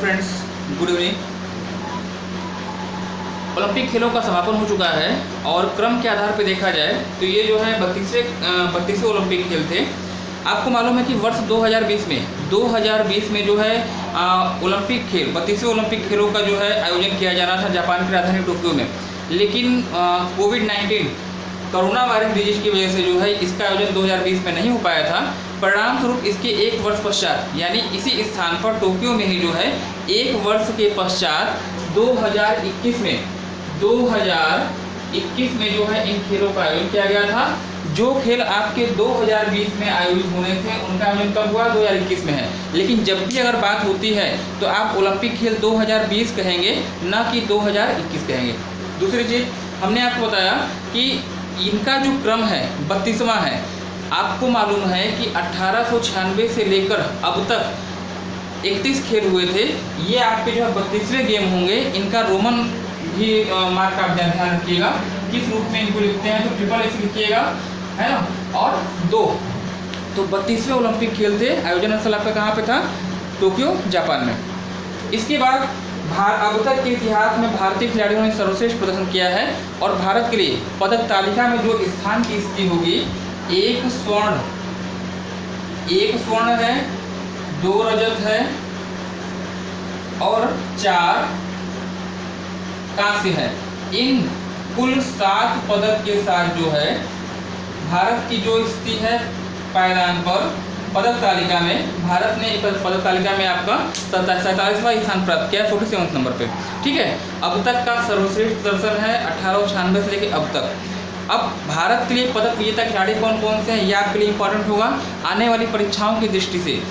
Friends, good evening. Olympic खेलों का समापन हो चुका है और क्रम के आधार पर देखा जाए तो ये जो है 32वें ओलंपिक खेल थे। आपको मालूम है कि वर्ष 2020 में जो है ओलंपिक खेल 32वें ओलंपिक खेलों का जो है आयोजन किया जाना था जापान की राजधानी टोक्यो में, लेकिन कोविड-19 कोरोना वायरस डिजीज की वजह से जो है इसका आयोजन 2020 में नहीं हो पाया था। परिणाम स्वरूप इसके एक वर्ष पश्चात यानी इसी स्थान पर टोक्यो में ही जो है एक वर्ष के पश्चात 2021 में जो है इन खेलों का आयोजन किया गया था। जो खेल आपके 2020 में आयोजित होने थे उनका आयोजन कब हुआ? 2021 में है। लेकिन जब भी अगर बात होती है तो आप ओलंपिक खेल 2020 कहेंगे, ना कि 2021 कहेंगे। दूसरी चीज़ हमने आपको बताया कि इनका जो क्रम है 32वां है। आपको मालूम है कि 1896 से लेकर अब तक 31 खेल हुए थे। ये आपके जो है 32वें गेम होंगे। इनका रोमन भी मार्क आप ध्यान रखिएगा किस रूप में इनको लिखते हैं, तो ट्रिपल एस लिखिएगा, है ना, और 2। तो 32वें ओलंपिक खेल थे। आयोजन स्थल आपका कहाँ पे था? टोक्यो, जापान में। इसके बाद अब तक के इतिहास में भारतीय खिलाड़ियों ने सर्वश्रेष्ठ प्रदर्शन किया है और भारत के लिए पदक तालिका में जो स्थान की स्थिति होगी, एक स्वर्ण है, 2 रजत है और 4 कांस्य है। इन कुल 7 पदक के साथ जो है भारत की जो स्थिति है पायदान पर पदक तालिका में, भारत ने पदक तालिका में आपका 47वां स्थान प्राप्त किया, 47वें नंबर पे। ठीक है, अब तक का सर्वश्रेष्ठ प्रदर्शन है 1896 से लेकर अब तक। अब भारत के लिए पदक विजेता खिलाड़ी कौन कौन से हैं, ये आपके लिए इंपॉर्टेंट होगा आने वाली परीक्षाओं की दृष्टि से।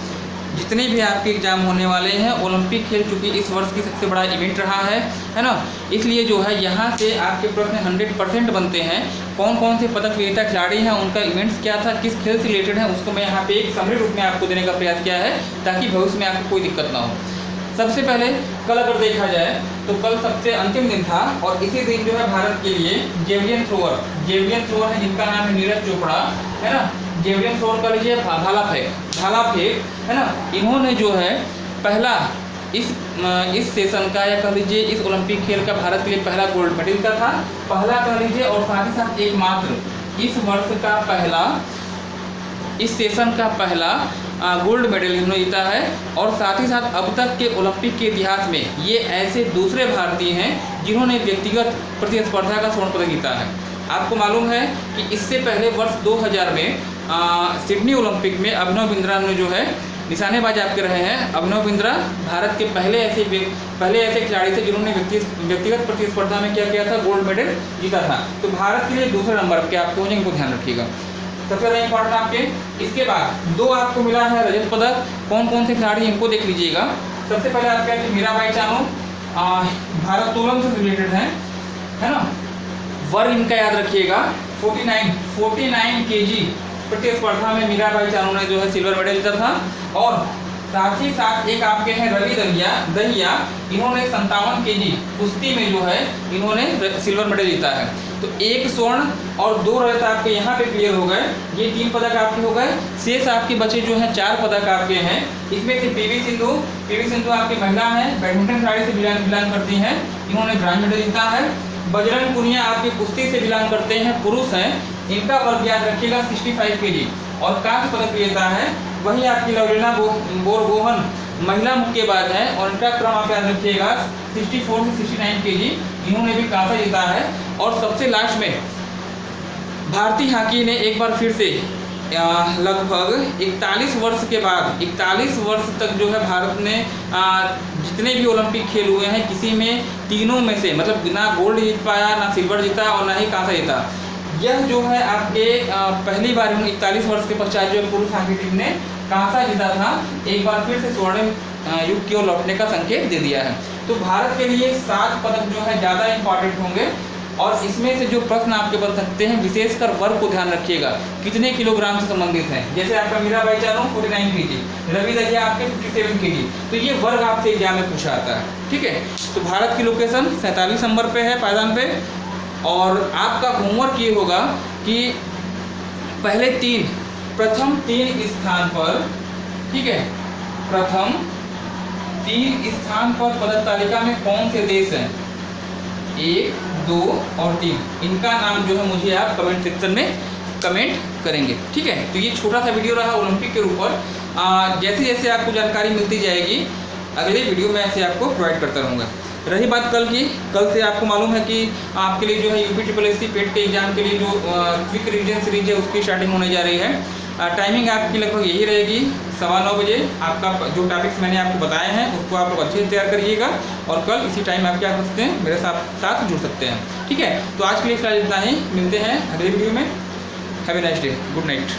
जितने भी आपके एग्जाम होने वाले हैं, ओलंपिक खेल चूँकि इस वर्ष की सबसे बड़ा इवेंट रहा है ना, इसलिए जो है यहाँ से आपके प्रश्न 100% बनते हैं। कौन कौन से पदक विजेता खिलाड़ी हैं, उनका इवेंट्स क्या था, किस खेल से रिलेटेड है, उसको मैं यहाँ पे एक समरी रूप में आपको देने का प्रयास किया है ताकि भविष्य में आपको कोई दिक्कत ना हो। सबसे पहले कल अगर देखा जाए तो कल सबसे अंतिम दिन था और इसी दिन जो है भारत के लिए जेवलिन थ्रोअर है जिनका नाम है नीरज चोपड़ा, है ना। जेवलिन थ्रोअर कर लीजिए, भाला फेंक, है ना। इन्होंने जो है पहला इस सेशन का या कह लीजिए इस ओलंपिक खेल का भारत के लिए पहला गोल्ड मेडल जीता था, पहला कह लीजिए, और साथ ही साथ एकमात्र इस वर्ष का पहला, इस सेशन का पहला गोल्ड मेडल इन्होंने जीता है। और साथ ही साथ अब तक के ओलंपिक के इतिहास में ये ऐसे दूसरे भारतीय हैं जिन्होंने व्यक्तिगत प्रतिस्पर्धा का स्वर्ण पदक जीता है। आपको मालूम है कि इससे पहले वर्ष 2000 में सिडनी ओलंपिक में अभिनव बिंद्रा ने जो है निशानेबाज आपके रहे हैं। अभिनव बिंद्रा भारत के पहले ऐसे खिलाड़ी थे जिन्होंने व्यक्तिगत प्रतिस्पर्धा में क्या किया था? गोल्ड मेडल जीता था। तो भारत के लिए दूसरे नंबर पे आपको इनको ध्यान रखिएगा। सबसे ज़्यादा इंपॉर्टेंट आपके इसके बाद 2 आपको मिला है रजत पदक। कौन कौन से खिलाड़ी इनको देख लीजिएगा। सबसे पहले आपके मीराबाई चानू भारोत्तोलन से रिलेटेड हैं, है ना। वर्ग इनका याद रखिएगा 49 kg प्रतिस्पर्धा में मीराबाई चानू ने जो है सिल्वर मेडल जीता था। और साथ ही साथ एक आपके हैं रवि दहिया, इन्होंने 57 kg कुश्ती में जो है इन्होंने सिल्वर मेडल जीता है। तो 1 स्वर्ण और 2 रजत आपके यहाँ पे क्लियर हो गए। ये 3 पदक आपके हो गए। शेष आपके बचे जो हैं 4 पदक आपके हैं। इसमें से पीवी सिंधु आपकी महिला हैं, बैडमिंटन खिलाड़ी से बिलोंग करती हैं, इन्होंने ब्रांज मेडल जीता है। बजरंग पुनिया आपकी कुश्ती से बिलोंग करते हैं, पुरुष हैं, इनका वर्ग याद रखिएगा 65 kg और कांस्य पदक विजेता है। वहीं आपकी लवलीना बोरगोहन महिला मुक्केबाज है और इनका क्रम आप याद रखिएगा 64 से 69 kg, इन्होंने भी कांसा जीता है। और सबसे लास्ट में भारतीय हॉकी ने एक बार फिर से लगभग 41 वर्ष के बाद 41 वर्ष तक जो है भारत ने जितने भी ओलंपिक खेल हुए हैं किसी में तीनों में से मतलब ना गोल्ड जीत पाया, ना सिल्वर जीता और ना ही कांसा जीता। यह जो है आपके पहली बार 41 वर्ष के पश्चात जो पुरुष हॉकी टीम ने कांसा जीता था, एक बार फिर से स्वर्ण युग की ओर लौटने का संकेत दे दिया है। तो भारत के लिए 7 पदक जो है ज़्यादा इंपॉर्टेंट होंगे और इसमें से जो प्रश्न आपके बन सकते हैं विशेषकर वर्ग को ध्यान रखिएगा कितने किलोग्राम से संबंधित हैं। जैसे आपका मीराबाई चानू 49 kg, रवि दहिया आपके 57 kg, तो ये वर्ग आपसे एग्जाम में पूछा आता है। ठीक है, तो भारत की लोकेशन 47 नंबर पे है पायदान पे। और आपका होमवर्क ये होगा कि प्रथम 3 स्थान पर, ठीक है, प्रथम 3 स्थान पर पदक तालिका में कौन से देश हैं? 1, 2 और 3, इनका नाम जो है मुझे आप कमेंट सेक्शन में कमेंट करेंगे। ठीक है, तो ये छोटा सा वीडियो रहा ओलंपिक के ऊपर। जैसे जैसे आपको जानकारी मिलती जाएगी अगले वीडियो में ऐसे आपको प्रोवाइड करता रहूँगा। रही बात कल की, कल से आपको मालूम है कि आपके लिए जो है UPSSC पेट के एग्जाम के लिए जो क्विक रिवीजन सीरीज है उसकी स्टार्टिंग होने जा रही है। टाइमिंग आपकी लगभग यही रहेगी 9:15 बजे। आपका जो टॉपिक्स मैंने आपको बताए हैं उसको आप लोग अच्छे से तैयार करिएगा और कल इसी टाइम आप क्या कर सकते हैं, मेरे साथ जुड़ सकते हैं। ठीक है, तो आज के लिए फिलहाल इतना ही, मिलते हैं अगले वीडियो में। Have a nice day, good night.